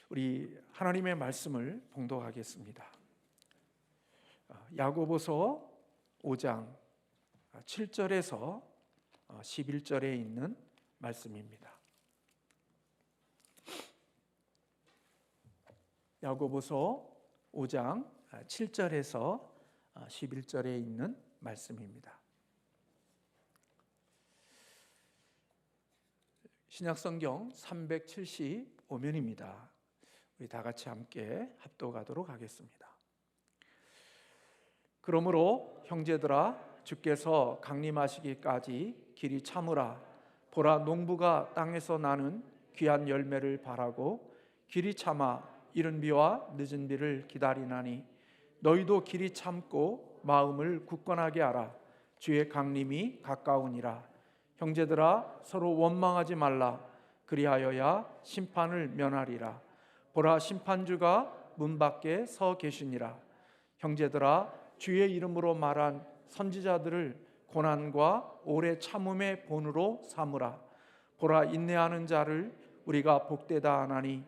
우리 하나님의 말씀을 봉독하겠습니다. 야고보서 5장 7절에서 11절에 있는 말씀입니다. 야고보서 5장 7절에서 11절에 있는 말씀입니다. 신약성경 375면입니다. 우리 다 같이 함께 합독하도록 하겠습니다. 그러므로 형제들아, 주께서 강림하시기까지 길이 참으라. 보라, 농부가 땅에서 나는 귀한 열매를 바라고 길이 참아 이른 비와 늦은 비를 기다리나니, 너희도 길이 참고 마음을 굳건하게 하라. 주의 강림이 가까우니라. 형제들아, 서로 원망하지 말라. 그리하여야 심판을 면하리라. 보라, 심판주가 문 밖에 서 계시니라. 형제들아, 주의 이름으로 말한 선지자들을 고난과 오래 참음의 본으로 삼으라. 보라, 인내하는 자를 우리가 복되다 하나니,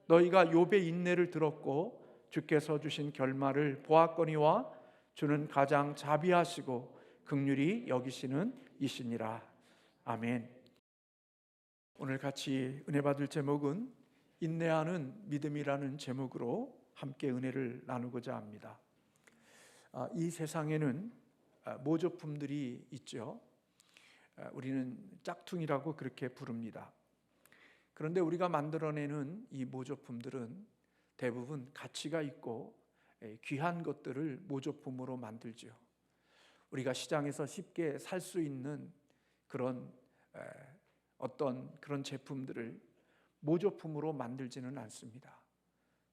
너희가 욥의 인내를 들었고 주께서 주신 결말을 보았거니와 주는 가장 자비하시고 긍휼히 여기시는 이시니라. 아멘. 오늘 같이 은혜 받을 제목은 인내하는 믿음이라는 제목으로 함께 은혜를 나누고자 합니다. 이 세상에는 모조품들이 있죠. 우리는 짝퉁이라고 그렇게 부릅니다. 그런데 우리가 만들어내는 이 모조품들은 대부분 가치가 있고 귀한 것들을 모조품으로 만들죠. 우리가 시장에서 쉽게 살 수 있는 그런 어떤 그런 제품들을 모조품으로 만들지는 않습니다.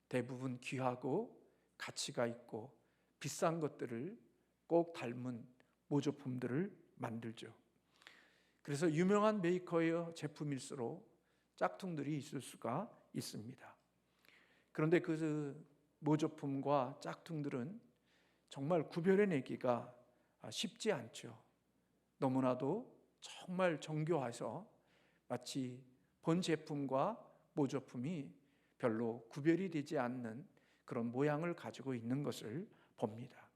대부분 귀하고 가치가 있고 비싼 것들을 꼭 닮은 모조품들을 만들죠. 그래서 유명한 메이커의 제품일수록 짝퉁들이 있을 수가 있습니다. 그런데 그 모조품과 짝퉁들은 정말 구별해내기가 쉽지 않죠. 너무나도 정말 정교해서 마치 본 제품과 모조품이 별로 구별이 되지 않는 그런 모양을 가지고 있는 것을 봅니다.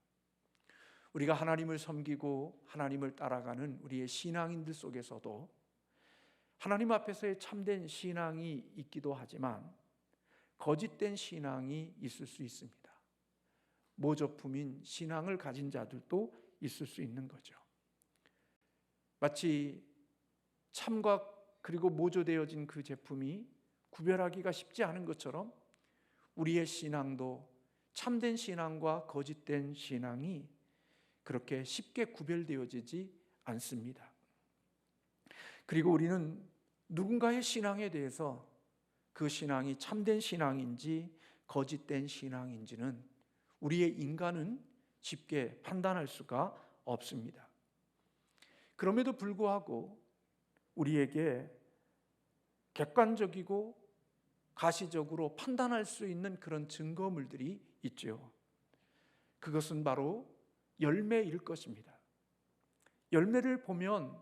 우리가 하나님을 섬기고 하나님을 따라가는 우리의 신앙인들 속에서도 하나님 앞에서의 참된 신앙이 있기도 하지만 거짓된 신앙이 있을 수 있습니다. 모조품인 신앙을 가진 자들도 있을 수 있는 거죠. 마치 참과 그리고 모조되어진 그 제품이 구별하기가 쉽지 않은 것처럼 우리의 신앙도 참된 신앙과 거짓된 신앙이 그렇게 쉽게 구별되어지지 않습니다. 그리고 우리는 누군가의 신앙에 대해서 그 신앙이 참된 신앙인지 거짓된 신앙인지는 우리의 인간은 쉽게 판단할 수가 없습니다. 그럼에도 불구하고 우리에게 객관적이고 가시적으로 판단할 수 있는 그런 증거물들이 있죠. 그것은 바로 열매일 것입니다. 열매를 보면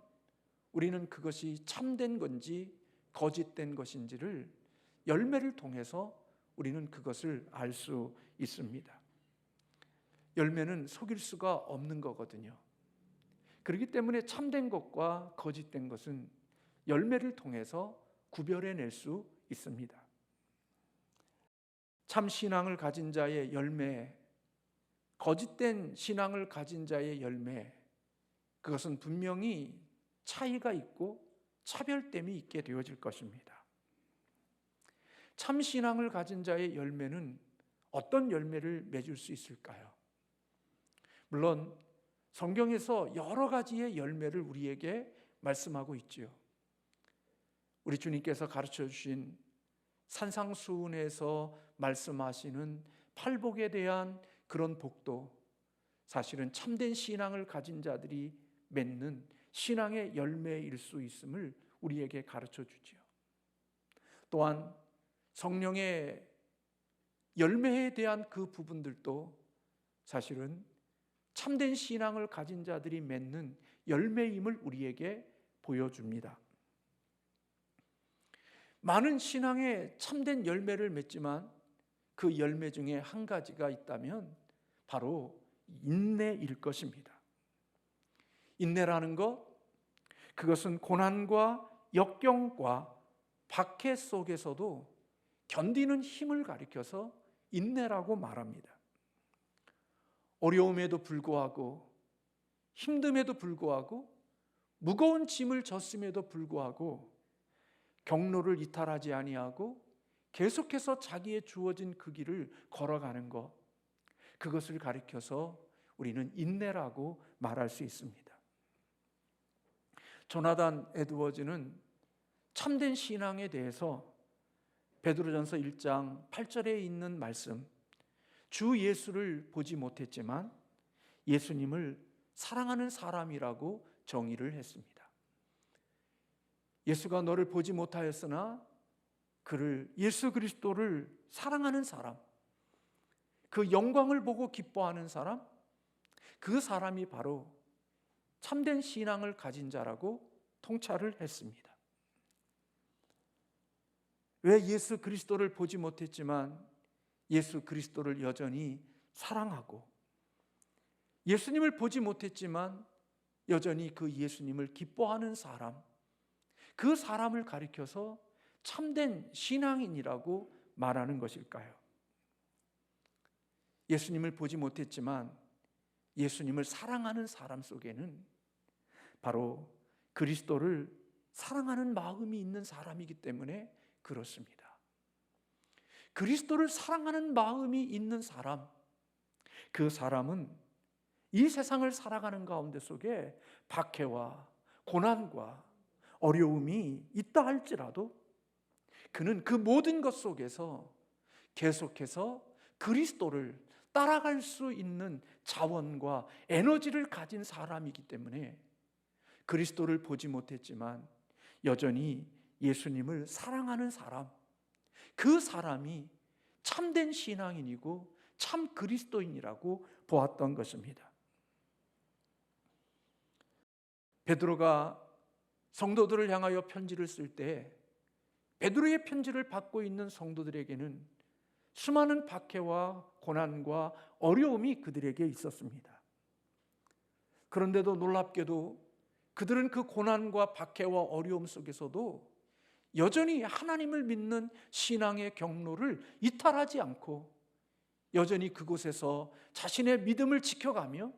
우리는 그것이 참된 건지 거짓된 것인지를 열매를 통해서 우리는 그것을 알 수 있습니다. 열매는 속일 수가 없는 거거든요. 그렇기 때문에 참된 것과 거짓된 것은 열매를 통해서 구별해낼 수 있습니다. 참 신앙을 가진 자의 열매, 거짓된 신앙을 가진 자의 열매, 그것은 분명히 차이가 있고 차별됨이 있게 되어질 것입니다. 참 신앙을 가진 자의 열매는 어떤 열매를 맺을 수 있을까요? 물론 성경에서 여러 가지의 열매를 우리에게 말씀하고 있지요. 우리 주님께서 가르쳐 주신 산상수훈에서 말씀하시는 팔복에 대한 그런 복도 사실은 참된 신앙을 가진 자들이 맺는 신앙의 열매일 수 있음을 우리에게 가르쳐 주지요. 또한 성령의 열매에 대한 그 부분들도 사실은 참된 신앙을 가진 자들이 맺는 열매임을 우리에게 보여줍니다. 많은 신앙의 참된 열매를 맺지만 그 열매 중에 한 가지가 있다면 바로 인내일 것입니다. 인내라는 것, 그것은 고난과 역경과 박해 속에서도 견디는 힘을 가리켜서 인내라고 말합니다. 어려움에도 불구하고, 힘듦에도 불구하고, 무거운 짐을 졌음에도 불구하고 경로를 이탈하지 아니하고 계속해서 자기의 주어진 그 길을 걸어가는 것, 그것을 가리켜서 우리는 인내라고 말할 수 있습니다. 조나단 에드워즈는 참된 신앙에 대해서 베드로전서 1장 8절에 있는 말씀, 주 예수를 보지 못했지만 예수님을 사랑하는 사람이라고 정의를 했습니다. 예수가 너를 보지 못하였으나 그를, 예수 그리스도를 사랑하는 사람, 그 영광을 보고 기뻐하는 사람, 그 사람이 바로 참된 신앙을 가진 자라고 통찰을 했습니다. 왜 예수 그리스도를 보지 못했지만 예수 그리스도를 여전히 사랑하고, 예수님을 보지 못했지만 여전히 그 예수님을 기뻐하는 사람, 그 사람을 가리켜서 참된 신앙인이라고 말하는 것일까요? 예수님을 보지 못했지만 예수님을 사랑하는 사람 속에는 바로 그리스도를 사랑하는 마음이 있는 사람이기 때문에 그렇습니다. 그리스도를 사랑하는 마음이 있는 사람, 그 사람은 이 세상을 살아가는 가운데 속에 박해와 고난과 어려움이 있다 할지라도 그는 그 모든 것 속에서 계속해서 그리스도를 따라갈 수 있는 자원과 에너지를 가진 사람이기 때문에 그리스도를 보지 못했지만 여전히 예수님을 사랑하는 사람, 그 사람이 참된 신앙인이고 참 그리스도인이라고 보았던 것입니다. 베드로가 성도들을 향하여 편지를 쓸 때 베드로의 편지를 받고 있는 성도들에게는 수많은 박해와 고난과 어려움이 그들에게 있었습니다. 그런데도 놀랍게도 그들은 그 고난과 박해와 어려움 속에서도 여전히 하나님을 믿는 신앙의 경로를 이탈하지 않고 여전히 그곳에서 자신의 믿음을 지켜가며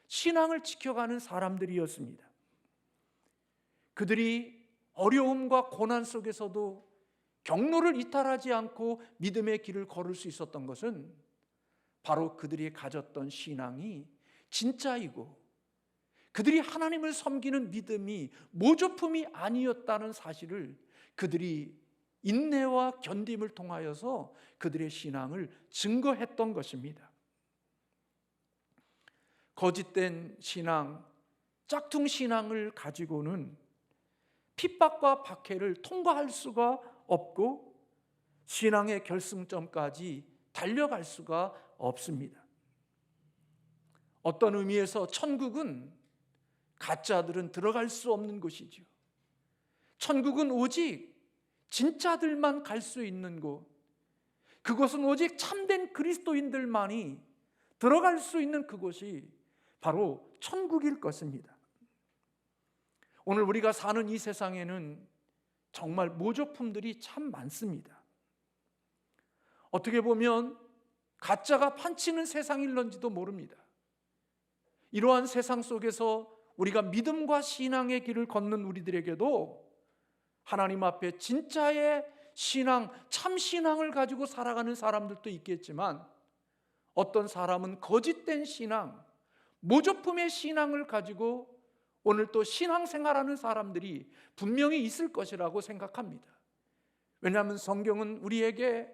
신앙을 지켜가는 사람들이었습니다. 그들이 어려움과 고난 속에서도 경로를 이탈하지 않고 믿음의 길을 걸을 수 있었던 것은 바로 그들이 가졌던 신앙이 진짜이고 그들이 하나님을 섬기는 믿음이 모조품이 아니었다는 사실을 그들이 인내와 견딤을 통하여서 그들의 신앙을 증거했던 것입니다. 거짓된 신앙, 짝퉁 신앙을 가지고는 핍박과 박해를 통과할 수가 없고 신앙의 결승점까지 달려갈 수가 없습니다. 어떤 의미에서 천국은 가짜들은 들어갈 수 없는 곳이죠. 천국은 오직 진짜들만 갈 수 있는 곳, 그곳은 오직 참된 그리스도인들만이 들어갈 수 있는 그곳이 바로 천국일 것입니다. 오늘 우리가 사는 이 세상에는 정말 모조품들이 참 많습니다. 어떻게 보면 가짜가 판치는 세상일런지도 모릅니다. 이러한 세상 속에서 우리가 믿음과 신앙의 길을 걷는 우리들에게도 하나님 앞에 진짜의 신앙, 참 신앙을 가지고 살아가는 사람들도 있겠지만 어떤 사람은 거짓된 신앙, 모조품의 신앙을 가지고 오늘 또 신앙생활하는 사람들이 분명히 있을 것이라고 생각합니다. 왜냐하면 성경은 우리에게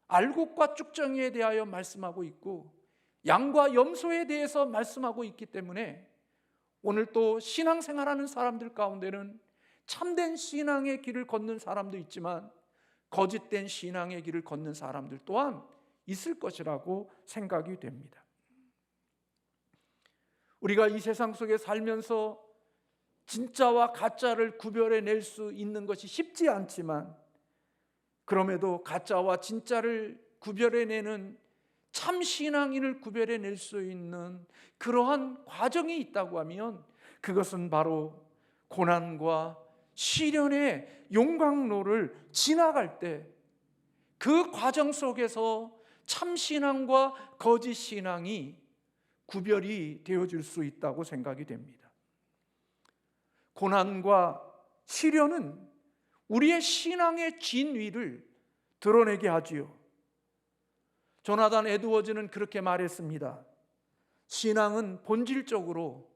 알곡과 쭉정이에 대하여 말씀하고 있고 양과 염소에 대해서 말씀하고 있기 때문에 오늘 또 신앙생활하는 사람들 가운데는 참된 신앙의 길을 걷는 사람도 있지만 거짓된 신앙의 길을 걷는 사람들 또한 있을 것이라고 생각이 됩니다. 우리가 이 세상 속에 살면서 진짜와 가짜를 구별해낼 수 있는 것이 쉽지 않지만 그럼에도 가짜와 진짜를 구별해내는 참 신앙인을 구별해낼 수 있는 그러한 과정이 있다고 하면 그것은 바로 고난과 시련의 용광로를 지나갈 때 그 과정 속에서 참 신앙과 거짓 신앙이 구별이 되어질 수 있다고 생각이 됩니다. 고난과 시련은 우리의 신앙의 진위를 드러내게 하지요. 조나단 에드워즈는 그렇게 말했습니다. 신앙은 본질적으로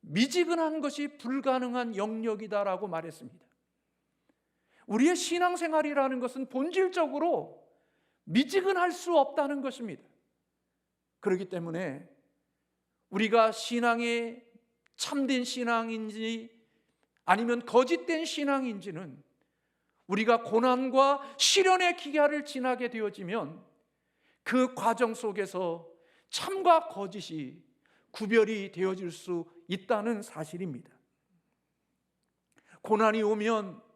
미지근한 것이 불가능한 영역이다라고 말했습니다. 우리의 신앙생활이라는 것은 본질적으로 미지근할 수 없다는 것입니다. 그렇기 때문에 우리가 신앙의 참된 신앙인지 아니면 거짓된 신앙인지는 우리가 고난과 시련의 기간을 지나게 되어지면 그 과정 속에서 참과 거짓이 구별이 되어질 수 있다는 사실입니다. 고난이 오면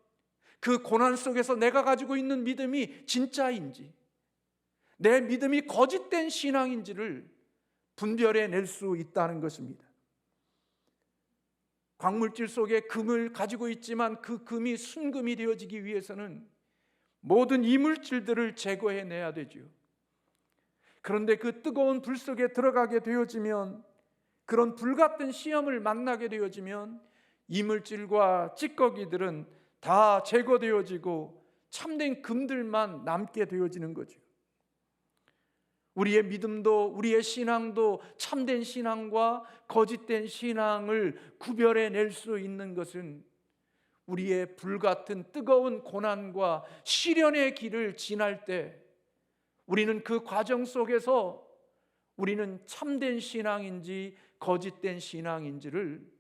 그 고난 속에서 내가 가지고 있는 믿음이 진짜인지 내 믿음이 거짓된 신앙인지를 분별해낼 수 있다는 것입니다. 광물질 속에 금을 가지고 있지만 그 금이 순금이 되어지기 위해서는 모든 이물질들을 제거해내야 되죠. 그런데 그 뜨거운 불 속에 들어가게 되어지면, 그런 불같은 시험을 만나게 되어지면 이물질과 찌꺼기들은 다 제거되어지고 참된 금들만 남게 되어지는 거죠. 우리의 믿음도 우리의 신앙도 참된 신앙과 거짓된 신앙을 구별해낼 수 있는 것은 우리의 불같은 뜨거운 고난과 시련의 길을 지날 때 우리는 그 과정 속에서 우리는 참된 신앙인지 거짓된 신앙인지를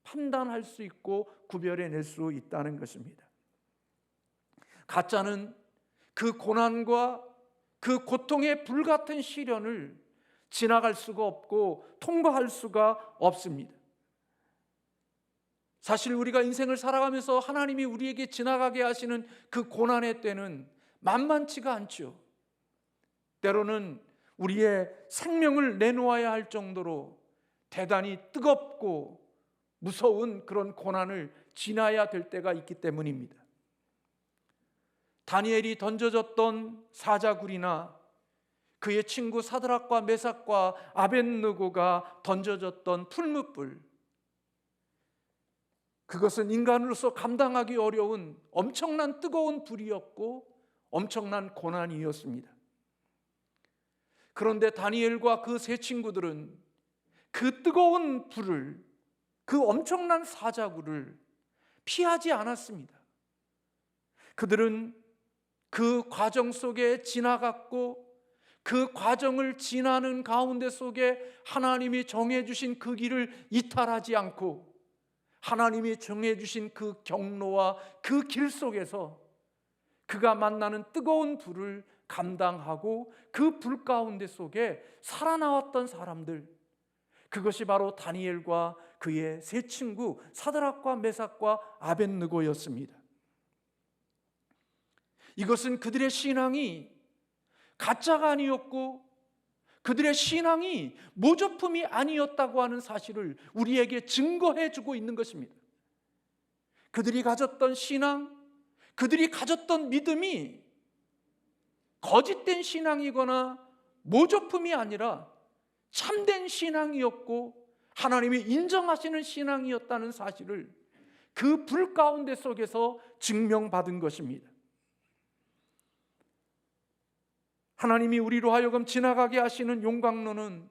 판단할 수 있고 구별해낼 수 있다는 것입니다. 가짜는 그 고난과 그 고통의 불같은 시련을 지나갈 수가 없고 통과할 수가 없습니다. 사실 우리가 인생을 살아가면서 하나님이 우리에게 지나가게 하시는 그 고난의 때는 만만치가 않죠. 때로는 우리의 생명을 내놓아야 할 정도로 대단히 뜨겁고 무서운 그런 고난을 지나야 될 때가 있기 때문입니다. 다니엘이 던져졌던 사자굴이나 그의 친구 사드락과 메삭과 아벳느고가 던져졌던 풀무불, 그것은 인간으로서 감당하기 어려운 엄청난 뜨거운 불이었고 엄청난 고난이었습니다. 그런데 다니엘과 그 세 친구들은 그 뜨거운 불을, 그 엄청난 사자굴을 피하지 않았습니다. 그들은 그 과정 속에 지나갔고 그 과정을 지나는 가운데 속에 하나님이 정해주신 그 길을 이탈하지 않고 하나님이 정해주신 그 경로와 그 길 속에서 그가 만나는 뜨거운 불을 감당하고 그 불 가운데 속에 살아나왔던 사람들, 그것이 바로 다니엘과 그의 세 친구 사드락과 메삭과 아벳느고였습니다. 이것은 그들의 신앙이 가짜가 아니었고 그들의 신앙이 모조품이 아니었다고 하는 사실을 우리에게 증거해 주고 있는 것입니다. 그들이 가졌던 신앙, 그들이 가졌던 믿음이 거짓된 신앙이거나 모조품이 아니라 참된 신앙이었고 하나님이 인정하시는 신앙이었다는 사실을 그 불 가운데 속에서 증명받은 것입니다. 하나님이 우리로 하여금 지나가게 하시는 용광로는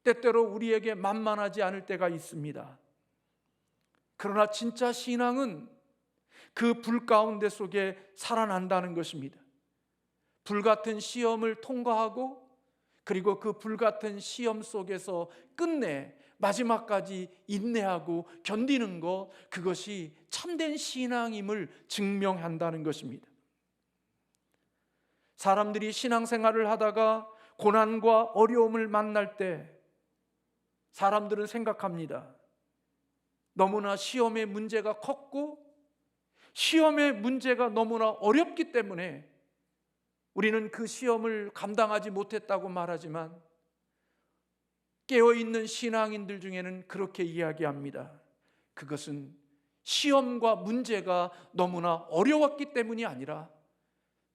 때때로 우리에게 만만하지 않을 때가 있습니다. 그러나 진짜 신앙은 그 불 가운데 속에 살아난다는 것입니다. 불같은 시험을 통과하고 그리고 그 불같은 시험 속에서 끝내 마지막까지 인내하고 견디는 것, 그것이 참된 신앙임을 증명한다는 것입니다. 사람들이 신앙생활을 하다가 고난과 어려움을 만날 때 사람들은 생각합니다. 너무나 시험의 문제가 컸고 시험의 문제가 너무나 어렵기 때문에 우리는 그 시험을 감당하지 못했다고 말하지만 깨어있는 신앙인들 중에는 그렇게 이야기합니다. 그것은 시험과 문제가 너무나 어려웠기 때문이 아니라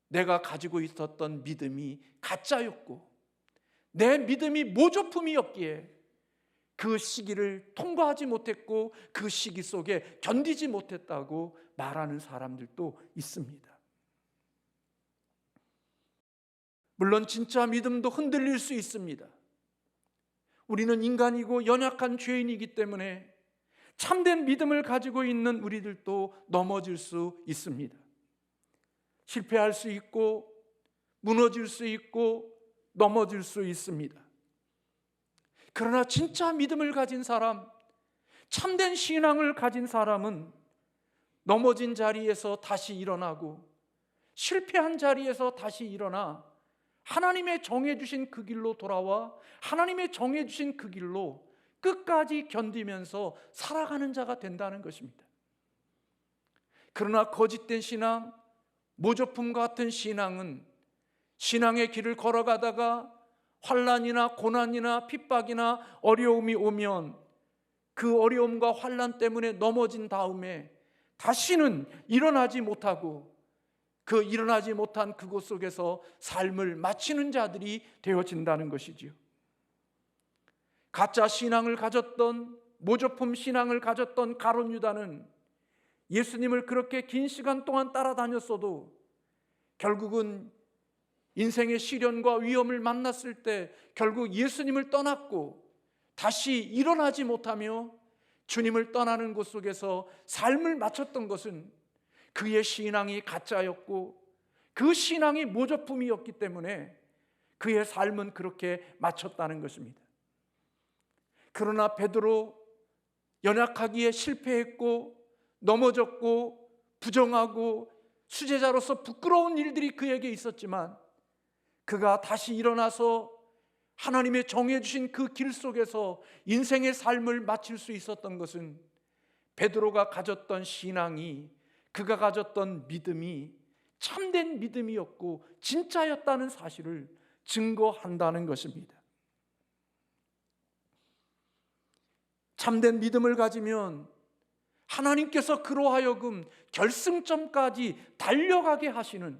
내가 가지고 있었던 믿음이 가짜였고 내 믿음이 모조품이었기에 그 시기를 통과하지 못했고 그 시기 속에 견디지 못했다고 말하는 사람들도 있습니다. 물론 진짜 믿음도 흔들릴 수 있습니다. 우리는 인간이고 연약한 죄인이기 때문에 참된 믿음을 가지고 있는 우리들도 넘어질 수 있습니다. 실패할 수 있고 무너질 수 있고 넘어질 수 있습니다. 그러나 진짜 믿음을 가진 사람, 참된 신앙을 가진 사람은 넘어진 자리에서 다시 일어나고 실패한 자리에서 다시 일어나 하나님의 정해주신 그 길로 돌아와 하나님의 정해주신 그 길로 끝까지 견디면서 살아가는 자가 된다는 것입니다. 그러나 거짓된 신앙, 모조품 같은 신앙은 신앙의 길을 걸어가다가 환난이나 고난이나 핍박이나 어려움이 오면 그 어려움과 환난 때문에 넘어진 다음에 다시는 일어나지 못하고 그 일어나지 못한 그곳 속에서 삶을 마치는 자들이 되어진다는 것이지요. 가짜 신앙을 가졌던, 모조품 신앙을 가졌던 가룟 유다는 예수님을 그렇게 긴 시간 동안 따라다녔어도 결국은 인생의 시련과 위험을 만났을 때 결국 예수님을 떠났고 다시 일어나지 못하며 주님을 떠나는 곳 속에서 삶을 마쳤던 것은 그의 신앙이 가짜였고 그 신앙이 모조품이었기 때문에 그의 삶은 그렇게 마쳤다는 것입니다. 그러나 베드로 연약하기에 실패했고 넘어졌고 부정하고 수제자로서 부끄러운 일들이 그에게 있었지만 그가 다시 일어나서 하나님의 정해주신 그 길 속에서 인생의 삶을 마칠 수 있었던 것은 베드로가 가졌던 신앙이, 그가 가졌던 믿음이 참된 믿음이었고 진짜였다는 사실을 증거한다는 것입니다. 참된 믿음을 가지면 하나님께서 그로 하여금 결승점까지 달려가게 하시는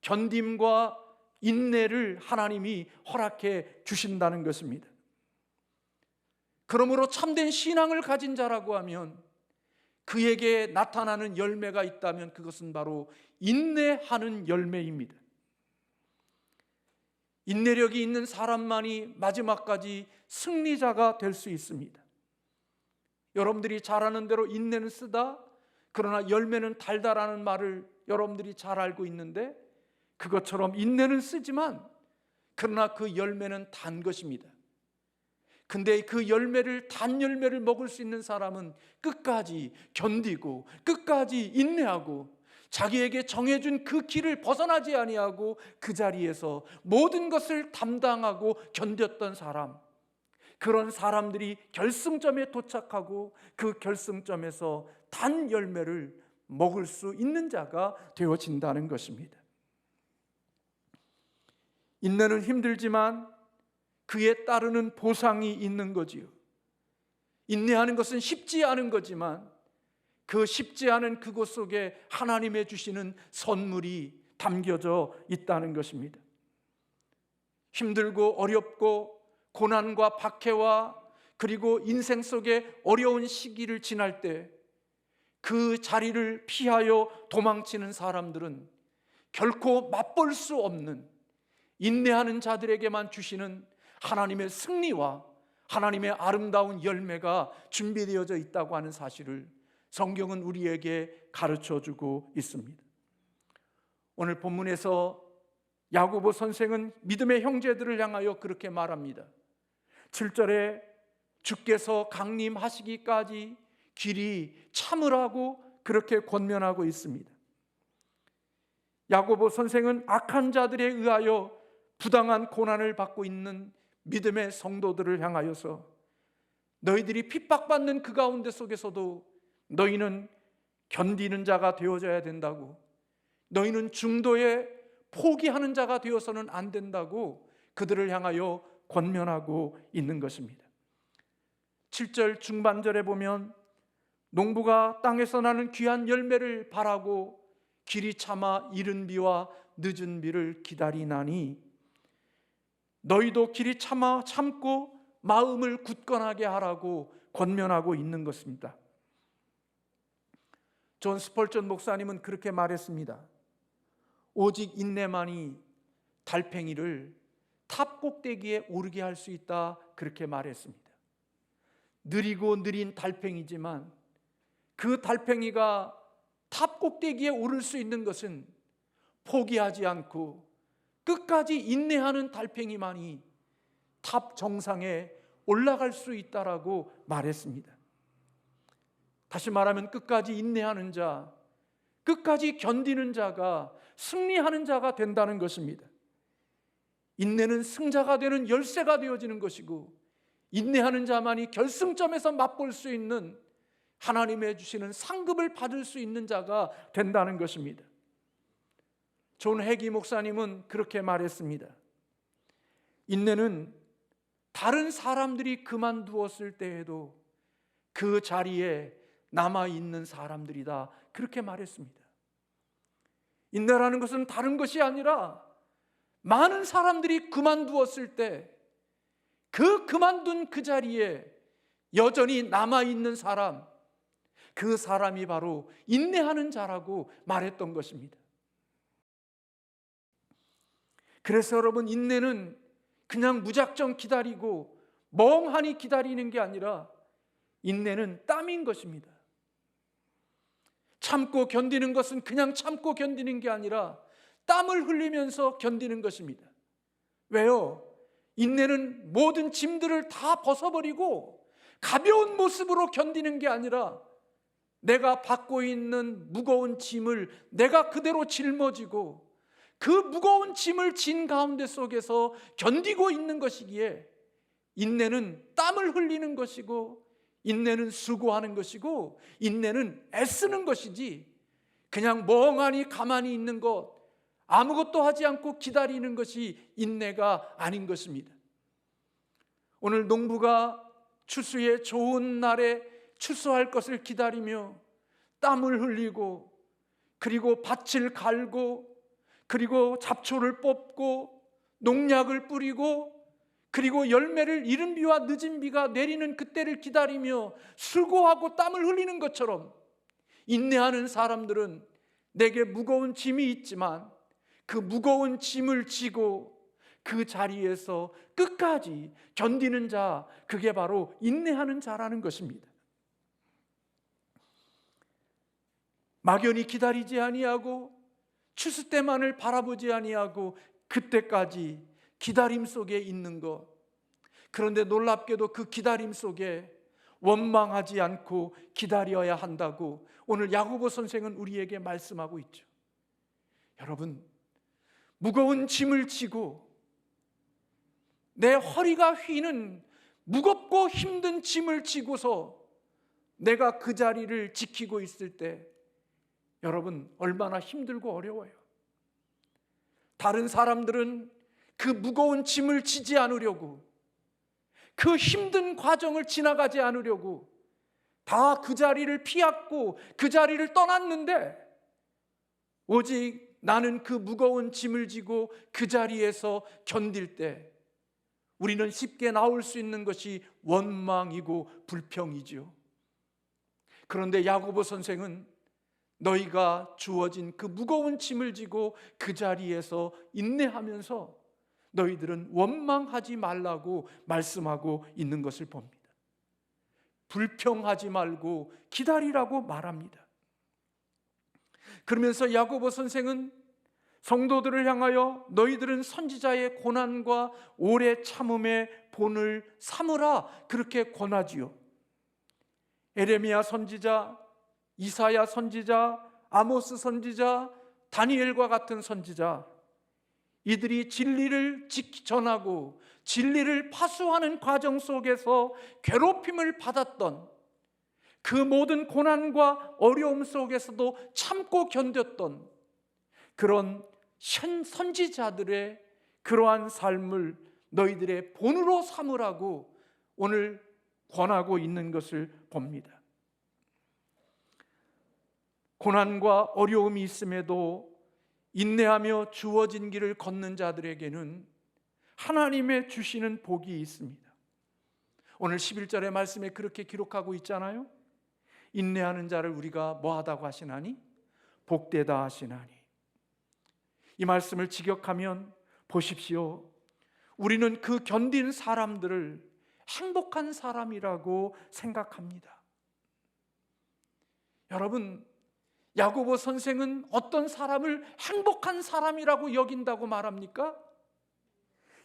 견딤과 인내를 하나님이 허락해 주신다는 것입니다. 그러므로 참된 신앙을 가진 자라고 하면 그에게 나타나는 열매가 있다면 그것은 바로 인내하는 열매입니다. 인내력이 있는 사람만이 마지막까지 승리자가 될 수 있습니다. 여러분들이 잘 아는 대로 인내는 쓰다, 그러나 열매는 달다라는 말을 여러분들이 잘 알고 있는데 그것처럼 인내는 쓰지만 그러나 그 열매는 단 것입니다. 근데 그 열매를, 단 열매를 먹을 수 있는 사람은 끝까지 견디고 끝까지 인내하고 자기에게 정해준 그 길을 벗어나지 아니하고 그 자리에서 모든 것을 담당하고 견뎠던 사람, 그런 사람들이 결승점에 도착하고 그 결승점에서 단 열매를 먹을 수 있는 자가 되어진다는 것입니다. 인내는 힘들지만 그에 따르는 보상이 있는 거지요. 인내하는 것은 쉽지 않은 거지만 그 쉽지 않은 그곳 속에 하나님의 주시는 선물이 담겨져 있다는 것입니다. 힘들고 어렵고 고난과 박해와 그리고 인생 속에 어려운 시기를 지날 때 그 자리를 피하여 도망치는 사람들은 결코 맛볼 수 없는 인내하는 자들에게만 주시는 하나님의 승리와 하나님의 아름다운 열매가 준비되어져 있다고 하는 사실을 성경은 우리에게 가르쳐주고 있습니다. 오늘 본문에서 야고보 선생은 믿음의 형제들을 향하여 그렇게 말합니다. 7절에 주께서 강림하시기까지 길이 참으라고 그렇게 권면하고 있습니다. 야고보 선생은 악한 자들에 의하여 부당한 고난을 받고 있는 믿음의 성도들을 향하여서 너희들이 핍박받는 그 가운데 속에서도 너희는 견디는 자가 되어져야 된다고, 너희는 중도에 포기하는 자가 되어서는 안 된다고 그들을 향하여 권면하고 있는 것입니다. 7절 중반절에 보면 농부가 땅에서 나는 귀한 열매를 바라고 길이 참아 이른 비와 늦은 비를 기다리나니 너희도 길이 참고 마음을 굳건하게 하라고 권면하고 있는 것입니다. 존 스펄전 목사님은 그렇게 말했습니다. 오직 인내만이 달팽이를 탑 꼭대기에 오르게 할 수 있다, 그렇게 말했습니다. 느리고 느린 달팽이지만 그 달팽이가 탑 꼭대기에 오를 수 있는 것은 포기하지 않고 끝까지 인내하는 달팽이만이 탑 정상에 올라갈 수 있다라고 말했습니다. 다시 말하면 끝까지 인내하는 자, 끝까지 견디는 자가 승리하는 자가 된다는 것입니다. 인내는 승자가 되는 열쇠가 되어지는 것이고, 인내하는 자만이 결승점에서 맛볼 수 있는 하나님의 주시는 상급을 받을 수 있는 자가 된다는 것입니다. 존 해기 목사님은 그렇게 말했습니다. 인내는 다른 사람들이 그만두었을 때에도 그 자리에 남아있는 사람들이다, 그렇게 말했습니다. 인내라는 것은 다른 것이 아니라 많은 사람들이 그만두었을 때 그 그만둔 그 자리에 여전히 남아있는 사람, 그 사람이 바로 인내하는 자라고 말했던 것입니다. 그래서 여러분, 인내는 그냥 무작정 기다리고 멍하니 기다리는 게 아니라 인내는 땀인 것입니다. 참고 견디는 것은 그냥 참고 견디는 게 아니라 땀을 흘리면서 견디는 것입니다. 왜요? 인내는 모든 짐들을 다 벗어버리고 가벼운 모습으로 견디는 게 아니라 내가 받고 있는 무거운 짐을 내가 그대로 짊어지고 그 무거운 짐을 진 가운데 속에서 견디고 있는 것이기에 인내는 땀을 흘리는 것이고, 인내는 수고하는 것이고, 인내는 애쓰는 것이지 그냥 멍하니 가만히 있는 것, 아무것도 하지 않고 기다리는 것이 인내가 아닌 것입니다. 오늘 농부가 추수의 좋은 날에 추수할 것을 기다리며 땀을 흘리고, 그리고 밭을 갈고, 그리고 잡초를 뽑고 농약을 뿌리고, 그리고 열매를 이른 비와 늦은 비가 내리는 그때를 기다리며 수고하고 땀을 흘리는 것처럼 인내하는 사람들은 내게 무거운 짐이 있지만 그 무거운 짐을 지고 그 자리에서 끝까지 견디는 자, 그게 바로 인내하는 자라는 것입니다. 막연히 기다리지 아니하고 추수 때만을 바라보지 아니하고 그때까지 기다림 속에 있는 것. 그런데 놀랍게도 그 기다림 속에 원망하지 않고 기다려야 한다고 오늘 야고보 선생은 우리에게 말씀하고 있죠. 여러분, 무거운 짐을 지고 내 허리가 휘는 무겁고 힘든 짐을 지고서 내가 그 자리를 지키고 있을 때 여러분, 얼마나 힘들고 어려워요. 다른 사람들은 그 무거운 짐을 지지 않으려고, 그 힘든 과정을 지나가지 않으려고 다 그 자리를 피했고 그 자리를 떠났는데, 오직 나는 그 무거운 짐을 지고 그 자리에서 견딜 때 우리는 쉽게 나올 수 있는 것이 원망이고 불평이죠. 그런데 야고보 선생은 너희가 주어진 그 무거운 짐을 지고 그 자리에서 인내하면서 너희들은 원망하지 말라고 말씀하고 있는 것을 봅니다. 불평하지 말고 기다리라고 말합니다. 그러면서 야고보 선생은 성도들을 향하여 너희들은 선지자의 고난과 오래 참음의 본을 삼으라, 그렇게 권하지요. 에레미야 선지자, 이사야 선지자, 아모스 선지자, 다니엘과 같은 선지자, 이들이 진리를 전하고 진리를 파수하는 과정 속에서 괴롭힘을 받았던, 그 모든 고난과 어려움 속에서도 참고 견뎠던 그런 선지자들의 그러한 삶을 너희들의 본으로 삼으라고 오늘 권하고 있는 것을 봅니다. 고난과 어려움이 있음에도 인내하며 주어진 길을 걷는 자들에게는 하나님의 주시는 복이 있습니다. 오늘 11절의 말씀에 그렇게 기록하고 있잖아요. 인내하는 자를 우리가 뭐하다고 하시나니? 복되다 하시나니. 이 말씀을 직역하면 보십시오. 우리는 그 견딘 사람들을 행복한 사람이라고 생각합니다. 여러분, 야고보 선생은 어떤 사람을 행복한 사람이라고 여긴다고 말합니까?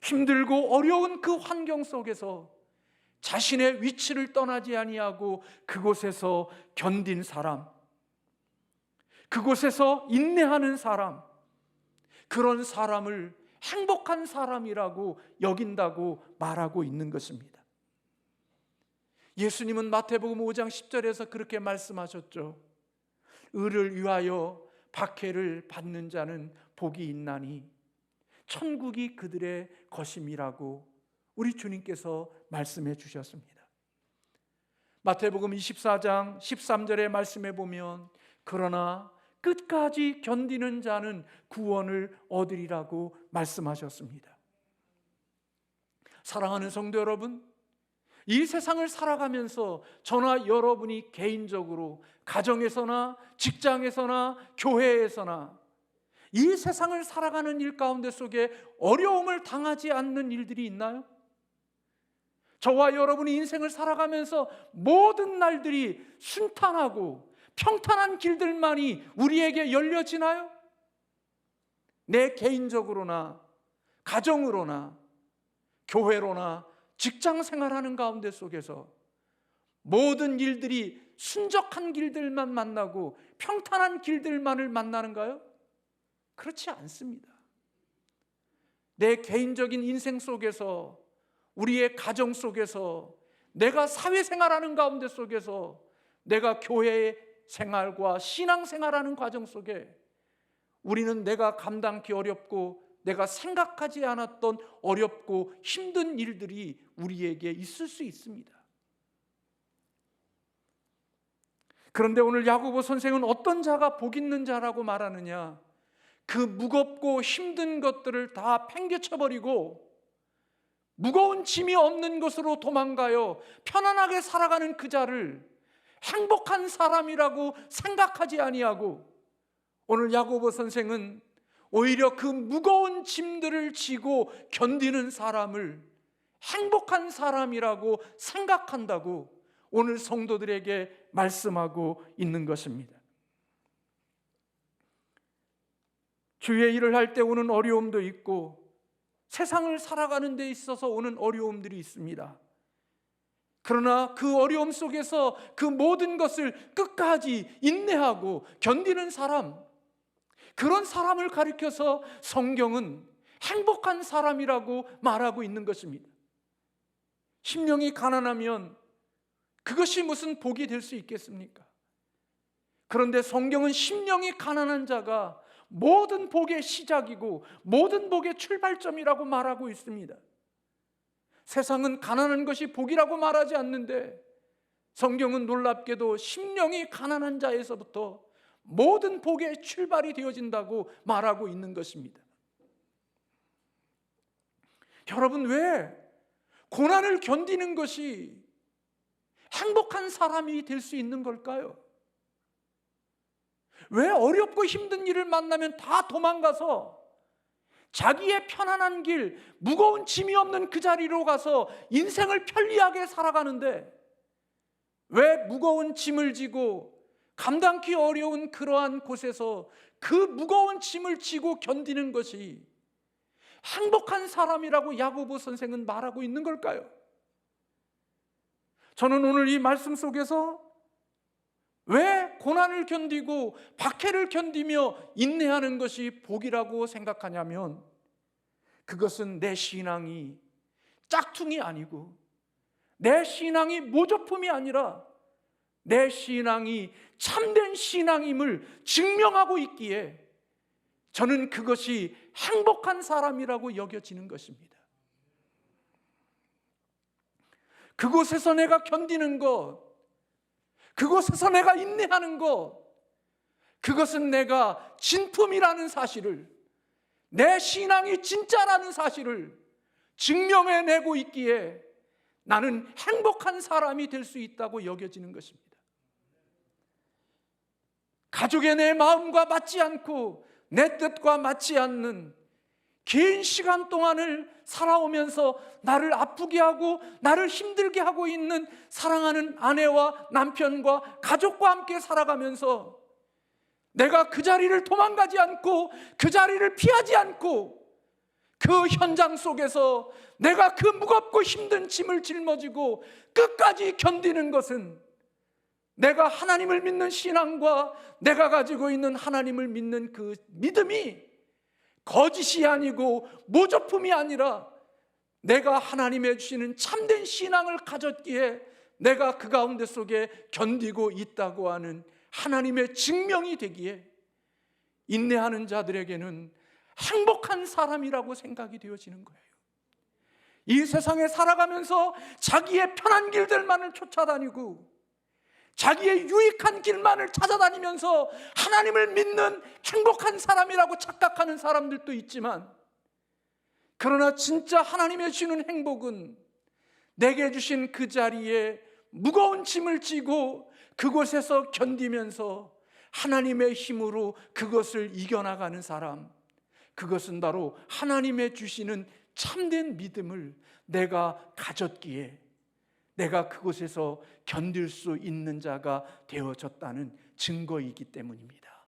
힘들고 어려운 그 환경 속에서 자신의 위치를 떠나지 아니하고 그곳에서 견딘 사람, 그곳에서 인내하는 사람, 그런 사람을 행복한 사람이라고 여긴다고 말하고 있는 것입니다. 예수님은 마태복음 5장 10절에서 그렇게 말씀하셨죠. 의를 위하여 박해를 받는 자는 복이 있나니 천국이 그들의 것임이라고 우리 주님께서 말씀해 주셨습니다. 마태복음 24장 13절의 말씀에 보면 그러나 끝까지 견디는 자는 구원을 얻으리라고 말씀하셨습니다. 사랑하는 성도 여러분, 이 세상을 살아가면서 저나 여러분이 개인적으로 가정에서나 직장에서나 교회에서나 이 세상을 살아가는 일 가운데 속에 어려움을 당하지 않는 일들이 있나요? 저와 여러분이 인생을 살아가면서 모든 날들이 순탄하고 평탄한 길들만이 우리에게 열려지나요? 내 개인적으로나 가정으로나 교회로나 직장 생활하는 가운데 속에서 모든 일들이 순적한 길들만 만나고 평탄한 길들만을 만나는가요? 그렇지 않습니다. 내 개인적인 인생 속에서, 우리의 가정 속에서, 내가 사회생활하는 가운데 속에서, 내가 교회 생활과 신앙생활하는 과정 속에 우리는 내가 감당하기 어렵고 내가 생각하지 않았던 어렵고 힘든 일들이 우리에게 있을 수 있습니다. 그런데 오늘 야고보 선생은 어떤 자가 복 있는 자라고 말하느냐? 그 무겁고 힘든 것들을 다 팽개쳐버리고 무거운 짐이 없는 것으로 도망가요 편안하게 살아가는 그 자를 행복한 사람이라고 생각하지 아니하고, 오늘 야고보 선생은 오히려 그 무거운 짐들을 지고 견디는 사람을 행복한 사람이라고 생각한다고 오늘 성도들에게 말씀하고 있는 것입니다. 주의 일을 할 때 오는 어려움도 있고 세상을 살아가는 데 있어서 오는 어려움들이 있습니다. 그러나 그 어려움 속에서 그 모든 것을 끝까지 인내하고 견디는 사람, 그런 사람을 가리켜서 성경은 행복한 사람이라고 말하고 있는 것입니다. 심령이 가난하면 그것이 무슨 복이 될 수 있겠습니까? 그런데 성경은 심령이 가난한 자가 모든 복의 시작이고 모든 복의 출발점이라고 말하고 있습니다. 세상은 가난한 것이 복이라고 말하지 않는데 성경은 놀랍게도 심령이 가난한 자에서부터 모든 복의 출발이 되어진다고 말하고 있는 것입니다. 여러분, 왜 고난을 견디는 것이 행복한 사람이 될 수 있는 걸까요? 왜 어렵고 힘든 일을 만나면 다 도망가서 자기의 편안한 길, 무거운 짐이 없는 그 자리로 가서 인생을 편리하게 살아가는데 왜 무거운 짐을 지고 감당하기 어려운 그러한 곳에서 그 무거운 짐을 지고 견디는 것이 행복한 사람이라고 야고보 선생은 말하고 있는 걸까요? 저는 오늘 이 말씀 속에서 왜 고난을 견디고 박해를 견디며 인내하는 것이 복이라고 생각하냐면, 그것은 내 신앙이 짝퉁이 아니고 내 신앙이 모조품이 아니라 내 신앙이 참된 신앙임을 증명하고 있기에 저는 그것이 행복한 사람이라고 여겨지는 것입니다. 그곳에서 내가 견디는 것, 그곳에서 내가 인내하는 것, 그것은 내가 진품이라는 사실을, 내 신앙이 진짜라는 사실을 증명해내고 있기에 나는 행복한 사람이 될 수 있다고 여겨지는 것입니다. 가족의 내 마음과 맞지 않고 내 뜻과 맞지 않는 긴 시간 동안을 살아오면서 나를 아프게 하고 나를 힘들게 하고 있는 사랑하는 아내와 남편과 가족과 함께 살아가면서 내가 그 자리를 도망가지 않고 그 자리를 피하지 않고 그 현장 속에서 내가 그 무겁고 힘든 짐을 짊어지고 끝까지 견디는 것은 내가 하나님을 믿는 신앙과 내가 가지고 있는 하나님을 믿는 그 믿음이 거짓이 아니고 모조품이 아니라 내가 하나님의 주시는 참된 신앙을 가졌기에 내가 그 가운데 속에 견디고 있다고 하는 하나님의 증명이 되기에 인내하는 자들에게는 행복한 사람이라고 생각이 되어지는 거예요. 이 세상에 살아가면서 자기의 편한 길들만을 쫓아다니고 자기의 유익한 길만을 찾아다니면서 하나님을 믿는 행복한 사람이라고 착각하는 사람들도 있지만, 그러나 진짜 하나님의 주시는 행복은 내게 주신 그 자리에 무거운 짐을 지고 그곳에서 견디면서 하나님의 힘으로 그것을 이겨나가는 사람, 그것은 바로 하나님의 주시는 참된 믿음을 내가 가졌기에 내가 그곳에서 견딜 수 있는 자가 되어졌다는 증거이기 때문입니다.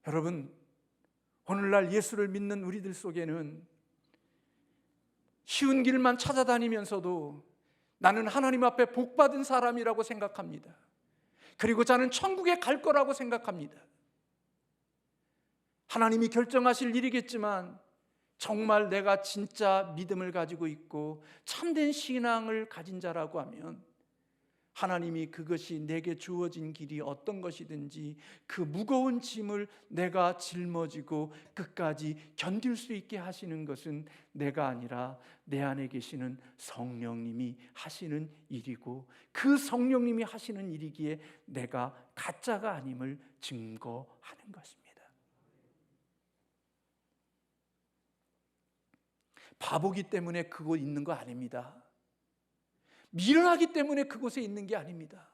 여러분, 오늘날 예수를 믿는 우리들 속에는 쉬운 길만 찾아다니면서도 나는 하나님 앞에 복받은 사람이라고 생각합니다. 그리고 저는 천국에 갈 거라고 생각합니다. 하나님이 결정하실 일이겠지만 정말 내가 진짜 믿음을 가지고 있고 참된 신앙을 가진 자라고 하면 하나님이 그것이 내게 주어진 길이 어떤 것이든지 그 무거운 짐을 내가 짊어지고 끝까지 견딜 수 있게 하시는 것은 내가 아니라 내 안에 계시는 성령님이 하시는 일이고, 그 성령님이 하시는 일이기에 내가 가짜가 아님을 증거하는 것입니다. 바보기 때문에 그곳 있는 거 아닙니다. 미련하기 때문에 그곳에 있는 게 아닙니다.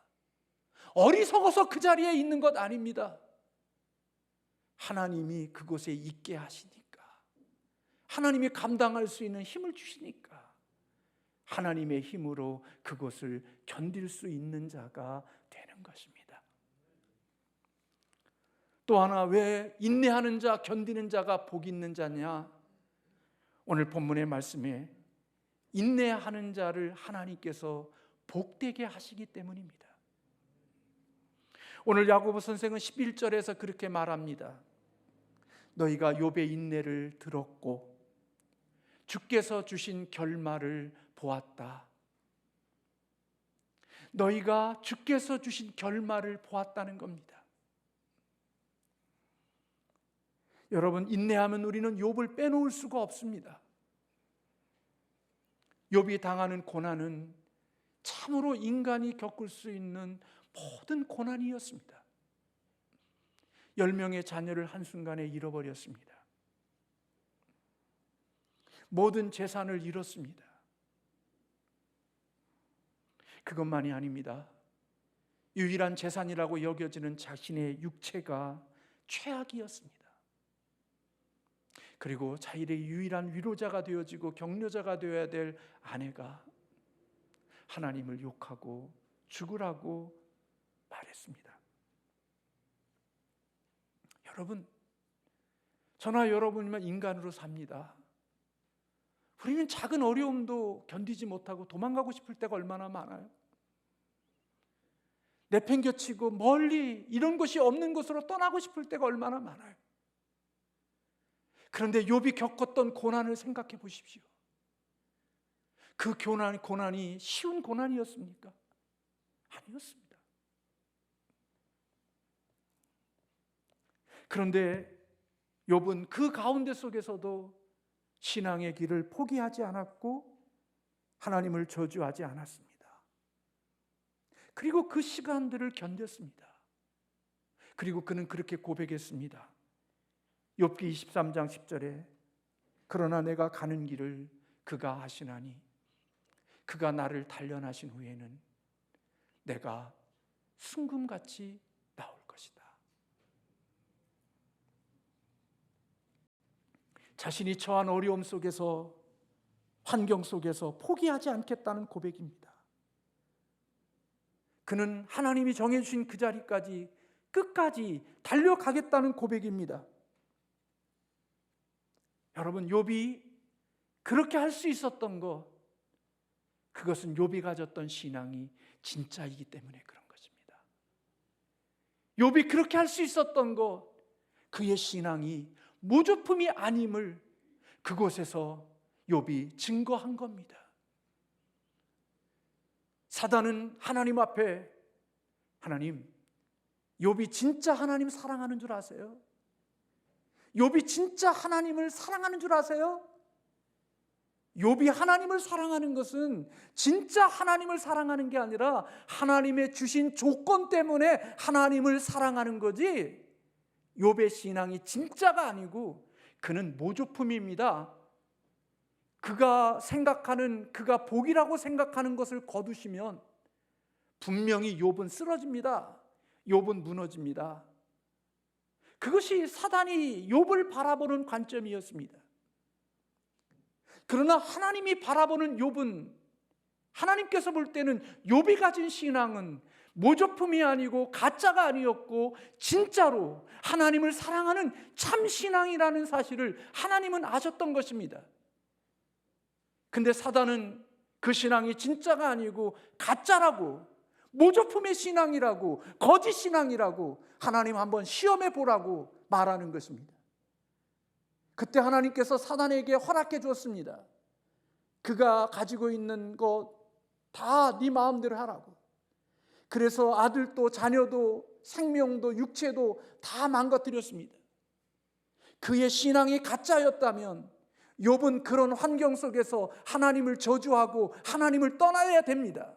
어리석어서 그 자리에 있는 것 아닙니다. 하나님이 그곳에 있게 하시니까, 하나님이 감당할 수 있는 힘을 주시니까 하나님의 힘으로 그것을 견딜 수 있는 자가 되는 것입니다. 또 하나, 왜 인내하는 자, 견디는 자가 복 있는 자냐? 오늘 본문의 말씀에 인내하는 자를 하나님께서 복되게 하시기 때문입니다. 오늘 야고보 선생은 11절에서 그렇게 말합니다. 너희가 욥의 인내를 들었고 주께서 주신 결말을 보았다. 너희가 주께서 주신 결말을 보았다는 겁니다. 여러분, 인내하면 우리는 욥을 빼놓을 수가 없습니다. 욥이 당하는 고난은 참으로 인간이 겪을 수 있는 모든 고난이었습니다. 10명의 자녀를 한순간에 잃어버렸습니다. 모든 재산을 잃었습니다. 그것만이 아닙니다. 유일한 재산이라고 여겨지는 자신의 육체가 최악이었습니다. 그리고 자신의 유일한 위로자가 되어지고 격려자가 되어야 될 아내가 하나님을 욕하고 죽으라고 말했습니다. 여러분, 저나 여러분이면 인간으로 삽니다. 우리는 작은 어려움도 견디지 못하고 도망가고 싶을 때가 얼마나 많아요. 내팽겨치고 멀리 이런 것이 없는 곳으로 떠나고 싶을 때가 얼마나 많아요. 그런데 욥이 겪었던 고난을 생각해 보십시오. 그 고난이 쉬운 고난이었습니까? 아니었습니다. 그런데 욥은 그 가운데 속에서도 신앙의 길을 포기하지 않았고 하나님을 저주하지 않았습니다. 그리고 그 시간들을 견뎠습니다. 그리고 그는 그렇게 고백했습니다. 욥기 23장 10절에 그러나 내가 가는 길을 그가 아시나니 그가 나를 단련하신 후에는 내가 순금같이 나올 것이다. 자신이 처한 어려움 속에서, 환경 속에서 포기하지 않겠다는 고백입니다. 그는 하나님이 정해주신 그 자리까지 끝까지 달려가겠다는 고백입니다. 여러분, 욥이 그렇게 할 수 있었던 것, 그것은 욥이 가졌던 신앙이 진짜이기 때문에 그런 것입니다. 욥이 그렇게 할 수 있었던 것, 그의 신앙이 모조품이 아님을 그곳에서 욥이 증거한 겁니다. 사단은 하나님 앞에, 하나님, 욥이 진짜 하나님 사랑하는 줄 아세요? 욥이 진짜 하나님을 사랑하는 줄 아세요? 욥이 하나님을 사랑하는 것은 진짜 하나님을 사랑하는 게 아니라 하나님의 주신 조건 때문에 하나님을 사랑하는 거지, 욥의 신앙이 진짜가 아니고 그는 모조품입니다. 그가 생각하는, 그가 복이라고 생각하는 것을 거두시면 분명히 욥은 쓰러집니다. 욥은 무너집니다. 그것이 사단이 욥을 바라보는 관점이었습니다. 그러나 하나님이 바라보는 욥은, 하나님께서 볼 때는 욥이 가진 신앙은 모조품이 아니고 가짜가 아니었고 진짜로 하나님을 사랑하는 참 신앙이라는 사실을 하나님은 아셨던 것입니다. 근데 사단은 그 신앙이 진짜가 아니고 가짜라고, 모조품의 신앙이라고, 거짓 신앙이라고 하나님 한번 시험해 보라고 말하는 것입니다. 그때 하나님께서 사단에게 허락해 주었습니다. 그가 가지고 있는 것 다 네 마음대로 하라고. 그래서 아들도 자녀도 생명도 육체도 다 망가뜨렸습니다. 그의 신앙이 가짜였다면 욥은 그런 환경 속에서 하나님을 저주하고 하나님을 떠나야 됩니다.